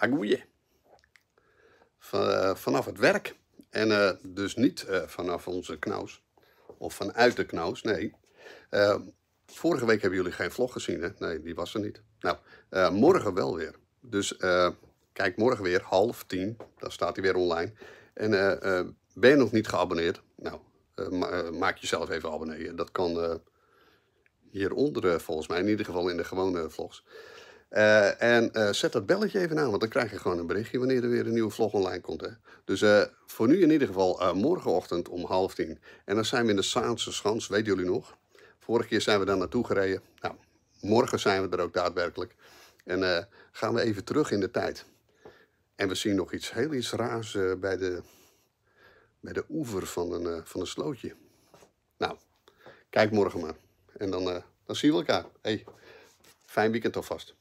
Agoeie. Vanaf het werk. En dus niet vanaf onze knaus. Of vanuit de knaus, nee. Vorige week hebben jullie geen vlog gezien, hè? Nee, die was er niet. Nou, morgen wel weer. Dus kijk morgen weer, 9:30. Dan staat hij weer online. En ben je nog niet geabonneerd? Nou, maak jezelf even abonneren. Dat kan hieronder volgens mij, in ieder geval in de gewone vlogs. Zet dat belletje even aan, want dan krijg je gewoon een berichtje wanneer er weer een nieuwe vlog online komt. Hè? Dus voor nu in ieder geval morgenochtend om 9:30. En dan zijn we in de Saanse Schans, weten jullie nog? Vorige keer zijn we daar naartoe gereden. Nou, morgen zijn we er ook daadwerkelijk. En gaan we even terug in de tijd. En we zien nog iets heel raars bij de oever van een slootje. Nou, kijk morgen maar. En dan zien we elkaar. Hey, fijn weekend alvast.